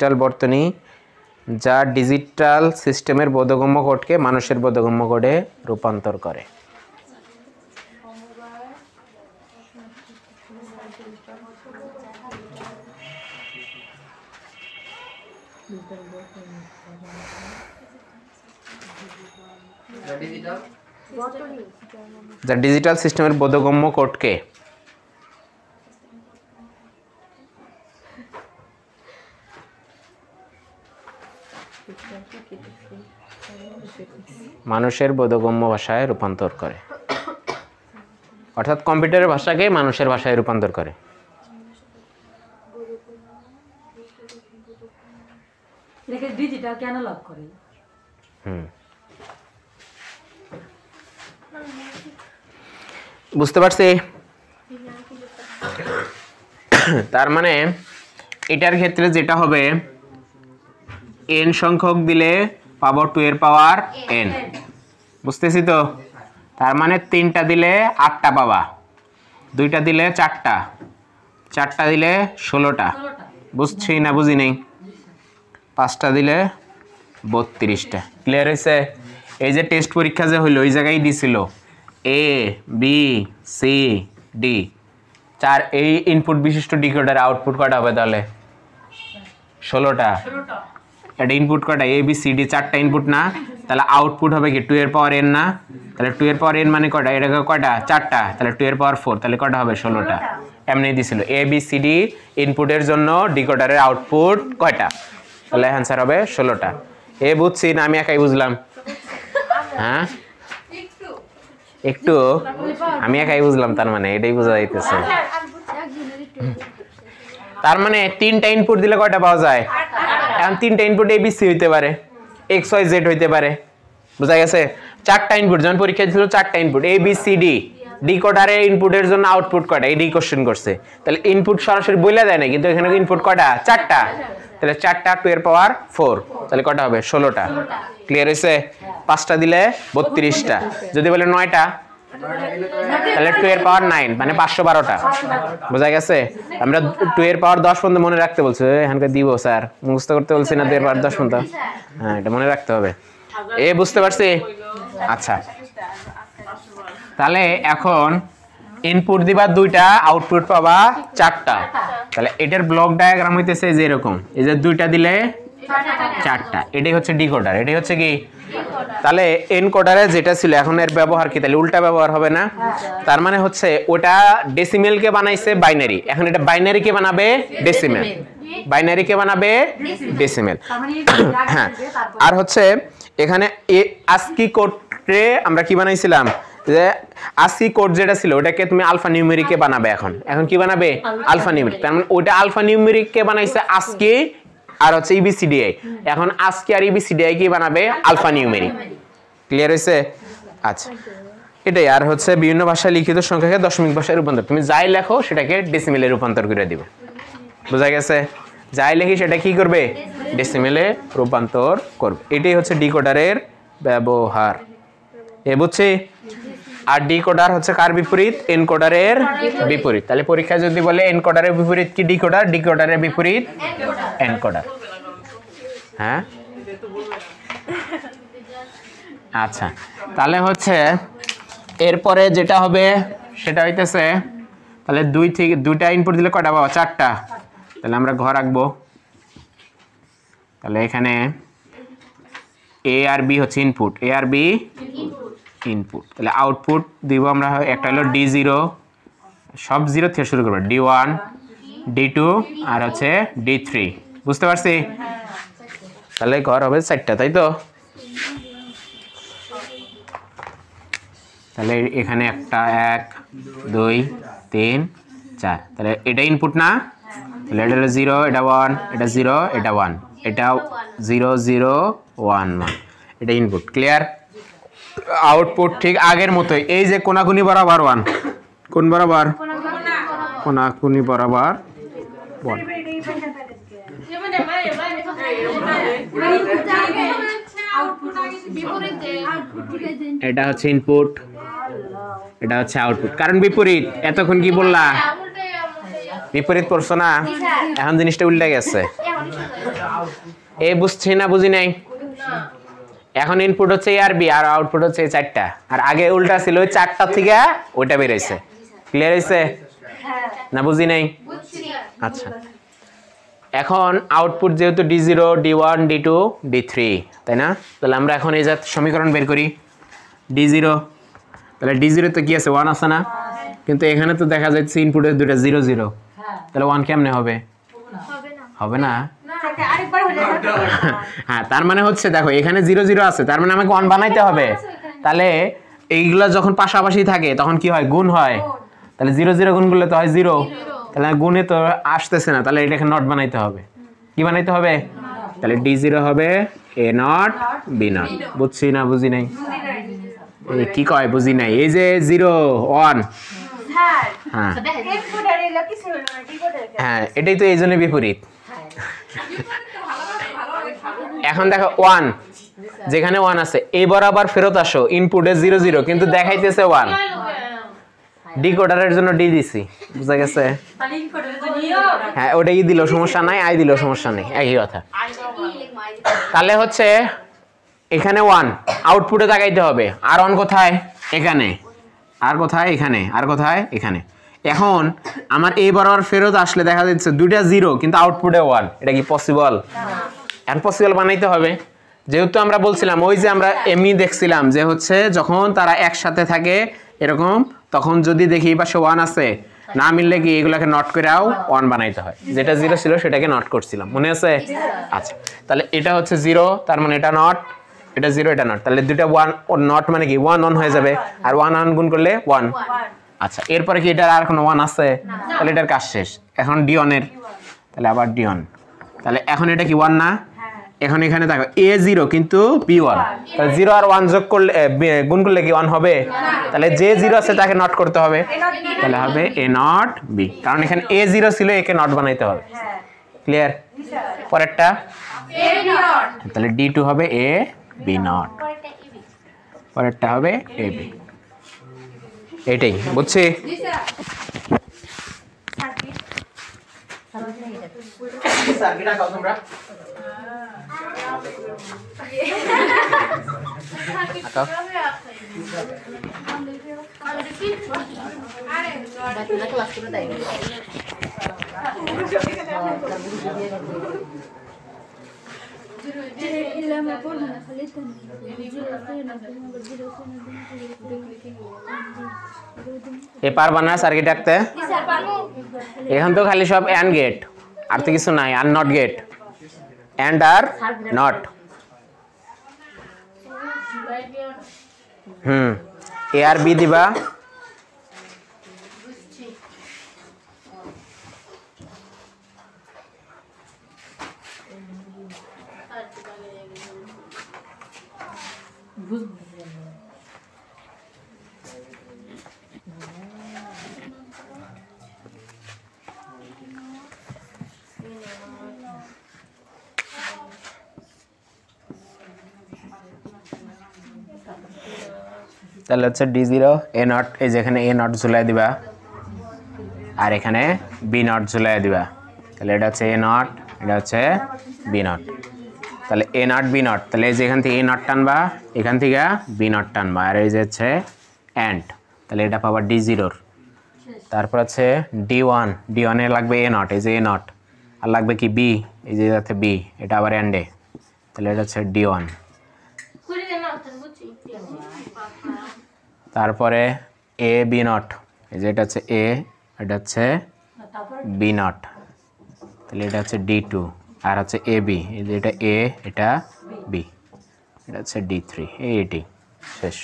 Digital বর্তনী যা digital সিস্টেমের বোধগম্য কোডকে মানুষের বোধগম্য কোডে রূপান্তর করে। যা ডিজিটাল সিস্টেমের বোধগম্য কোডকে মানুষের বোধগম্য ভাষায় রূপান্তর করে, অর্থাৎ কম্পিউটারের ভাষাকে মানুষের ভাষায় রূপান্তর করে। এটাকে ডিজিটাল কেন লাভ করে? বুঝতে পারছি। তার মানে এটার ক্ষেত্রে যেটা হবে n সংখ্যক দিলে পাবো 2 এর পাওয়ার n, বুঝতেছি তো? তার মানে 3টা দিলে 8টা পাবা, 2টা দিলে 4টা, 4টা দিলে 16টা, বুঝছি না বুঝি নেই? 5টা দিলে 32টা। ক্লিয়ার হয়েছে? এই যে টেস্ট পরীক্ষা যে হইলো ওই জায়গায় দিছিল A B C D 4 এই ইনপুট বিশিষ্ট ডিকোডার আউটপুট কয়টা হবে তাহলে? 16টা। এটা ইনপুট কয়টা? A B C D 4টা ইনপুট না? তাহলে আউটপুট হবে কি 2 এর পাওয়ার n না? তাহলে 2 এর পাওয়ার n মানে কয়টা? এটা কয়টা? 4টা। তাহলে 2 এর পাওয়ার 4, তাহলে কয়টা হবে? 16টা। এমনি দিছিল A B C D ইনপুটের জন্য ডিকোডারের আউটপুট কয়টা? তাহলে অ্যানসার হবে 16টা। এ বুঝছি না আমি একাই বুঝলাম? হ্যাঁ একটু আমি একাই বুঝলাম, তার মানে এটাই বোঝা যাইতেছে। তার মানে 3টা ইনপুট দিলে কয়টা পাওয়া যায়? এখন 3টা ইনপুট ABC হইতে পারে, XYZ হইতে পারে, বুঝা গেছে? 4টা ইনপুট, যখন পরীক্ষা ছিল 4টা ইনপুট ABCD, ডিকোডারের ইনপুটের জন্য আউটপুট কয়টা? এই কোশ্চেন করছে। তাহলে ইনপুট সরাসরি বইলা দেয় না, কিন্তু এখানে ইনপুট কয়টা? 4টা। তাহলে 4টা 2 এর পাওয়ার 4, তাহলে কয়টা হবে? 16টা। ক্লিয়ার হয়েছে? 5টা দিলে 32টা, যদি বলে 9টা তাহলে 2 এর পাওয়ার 9 মানে 512টা। বোঝা গেছে? আমরা 2 এর পাওয়ার 10 পর্যন্ত মনে রাখতে বলছি, এখানকার দিব স্যার, মুখস্থ করতে বলছি না 2 এর পাওয়ার 10 পর্যন্ত। হ্যাঁ এটা মনে রাখতে হবে। এ বুঝতে পারছি? আচ্ছা তাহলে এখন ইনপুট দিবা 2টা, আউটপুট পাবা 4টা। তাহলে এটার ব্লক ডায়াগ্রাম হইতেছে যে এরকম, এই যে 2টা দিলে 4টা, এটাই হচ্ছে ডিকোডার, এটাই হচ্ছে কি? তাহলে এনকোডারে যেটা ছিল এখন এর ব্যবহার কি? তাহলে উল্টা ব্যবহার হবে না? তার মানে হচ্ছে ওটা ডেসিমেল কে বানাইছে বাইনারি, এখন এটা বাইনারি কে বানাবে ডেসিমেল, বাইনারি কে বানাবে ডেসিমেল। হ্যাঁ আর হচ্ছে এখানে ASCII কোডে আমরা কি বানাইছিলাম? যে ASCII কোড যেটা ছিল ওটাকে তুমি আলফা নিউমেরিক কে বানাবে, এখন কি বানাবে? Alpha numeric. তার মানে ওটা আলফা নিউমেরিক কে বানাইছে ASCII আর হচ্ছে EBCDI, এখন ASCII আর EBCDI কি বানাবে? Alpha numeric. ক্লিয়ার হয়েছে? আচ্ছা এটাই। আর হচ্ছে বিভিন্ন ভাষায় লিখিত সংখ্যাকে দশমিক ভাষায় রূপান্তর, তুমি যাই লেখো সেটাকে ডেসিমেলে রূপান্তর করে দিবে। বোঝা গেছে? যাই লিখি সেটা কি করবে? ডেসিমেলে রূপান্তর করবে। এটাই হচ্ছে ডিকোডারের ব্যবহার। এ বুঝছি? আর ডিকোডার হচ্ছে কার বিপরীত? এনকোডারের বিপরীত। তাহলে পরীক্ষায় যদি বলে এনকোডারের বিপরীত কি ডিকোডার, ডিকোডারের বিপরীত এনকোডার। হ্যাঁ আচ্ছা তাহলে হচ্ছে এরপরে যেটা হবে সেটা হইতেছে, তাহলে 2টা ইনপুট দিলে কয়টা পাবো? 4টা। তাহলে আমরা ঘর রাখবো। তাহলে এখানে A আর B হচ্ছে ইনপুট, A আর B ইনপুট। তাহলে আউটপুট দিব আমরা, একটা হলো D0, সব 0 থেকে শুরু করবো, D1 D2 আর হচ্ছে D3। বুঝতে পারছি? তাহলে ঘর হবে 4টা, তাই তো? তাহলে এখানে একটা 1 2 3 4, তাহলে এটা ইনপুট না? তাহলে এটা হলো 0, এটা 1, এটা 0, এটা 1, এটা 0 0 1 1, এটা ইনপুট। ক্লিয়ার? আউটপুট ঠিক আগের মতোই, এই যে কোনাকুনি বরাবর 1, কোন বরাবর? কোনাকুনি বরাবর 1। এটা হচ্ছে ইনপুট, এটা হচ্ছে আউটপুট, কারণ বিপরীত। এতক্ষণ কি বললা? বিপরীত করছো না? এখন জিনিসটা উল্টে গেছে। এ বুঝছি না বুঝি নাই এখন ইনপুট হচ্ছে এ আর বি আর আউটপুট হচ্ছে এই চারটা আর আগে উল্টা ছিল ওই চারটা থেকে ওইটা বের হইছে ক্লিয়ার হইছে না বুঝি নাই আচ্ছা এখন আউটপুট যেহেতু d0 d1 d2 d3 তাই না তাহলে আমরা এখন এই জাত সমীকরণ বের করি d0 তাহলে d0 তো কি আছে 1 আছে না কিন্তু এখানে তো দেখা যাচ্ছে ইনপুটে দুটো 0 0 তাহলে 1 কেমনে হবে হবে না হ্যাঁ তার মানে হচ্ছে দেখো এখানে 0 0 আছে তার মানে আমাকে 1 বানাইতে হবে তাহলে এইগুলা যখন পাশাপাশি থাকে তখন কি হয় গুণ হয় তাহলে 0 0 গুণ করলে তো হয় 0 তাহলে গুণে তো আসতেছে না তাহলে এটাকে নট বানাইতে হবে কি বানাইতে হবে তাহলে d0 হবে a নট b নট বুঝছি না বুঝি নাই এই কি কয় বুঝি নাই এই যে 0 1 হ্যাঁ হ্যাঁ এটাই তো এইজন্য বিপরীত এখন দেখো 1 যেখানে 1 আছে এই বরাবর ফেরত আসো ইনপুটে 0 0 কিন্তু দেখাইতেছে 1 ডিকোডারের জন্য ডি দিছি বুঝা গেছে হ্যাঁ ওটাই দিল সমস্যা নাই আই দিল সমস্যা নেই একই কথা তাহলে হচ্ছে এখানে 1 আউটপুটে তাকাইতে হবে আর 1 কোথায় এখানে আর কোথায় এখানে আর কোথায় এখানে এখন আমার এই বরাবর ফেরত আসলে দেখা যাচ্ছে দুইটা 0 কিন্তু আউটপুটে 1 এটা কি পসিবল এখন পসিবল বানাইতে হবে যেহেতু আমরা বলছিলাম ওই যে আমরা এমনি দেখছিলাম যে হচ্ছে যখন তারা একসাথে থাকে এরকম তখন যদি দেখি এই পাশে 1 আছে না মিললে কি এগুলাকে নট করেও 1 বানাইতে হয় যেটা 0 ছিল সেটাকে নট করছিলাম মনে আছে আচ্ছা তাহলে এটা হচ্ছে 0 তার মানে এটা নট এটা 0 এটা নট তাহলে দুটো 1 নট মানে কি 1 1 হয়ে যাবে আর 1 1 গুণ করলে 1 আচ্ছা এরপরে কি এটার আর কোনো 1 আছে তাহলে এটার কাজ শেষ এখন d1 এর তাহলে আবার d1 তাহলে এখন এটা কি 1 না এখন এখানে দেখো a0 কিন্তু b1 তাহলে 0 আর 1 যোগ করলে গুণ করলে কি 1 হবে তাহলে যে 0 আছে তাকে নট করতে হবে তাহলে হবে a নট b কারণ এখানে a0 ছিল একে নট বানাইতে হবে ক্লিয়ার পরেরটা a নট তাহলে d2 হবে a b নট পরেরটা হবে a b এটাই বুঝছি সার্কিটটা কত তোমরা এ পারবা না সার্কিট আঁকতে এখন তো খালি সব এন্ড গেট আর তো কিছু নাই আর নট গেট এন্ড আর নট এ আর বি দিবা তাহলে হচ্ছে d0 a নট এই যেখানে a নট ঝুলাই দিবা আর এখানে b নট ঝুলাই দিবা তাহলে এটা হচ্ছে a নট এটা হচ্ছে b নট তাহলে a নট b নট তাহলে এই যে এখান থেকে a নট টানবা এখান থেকে b নট টানবা আর এই যে হচ্ছে এন্ড তাহলে এটা পাবা d0 তারপর আছে d1 এ লাগবে a নট এই যে a নট আর লাগবে কি b এই যে যাচ্ছে b এটা আবার এন্ডে তাহলে এটা হচ্ছে d1 তারপরে a b নট এই যে এটা হচ্ছে a এটা হচ্ছে b নট তাহলে এটা হচ্ছে d2 আর হচ্ছে a b এই যে এটা a এটা b এটা হচ্ছে d3 এইটি শেষ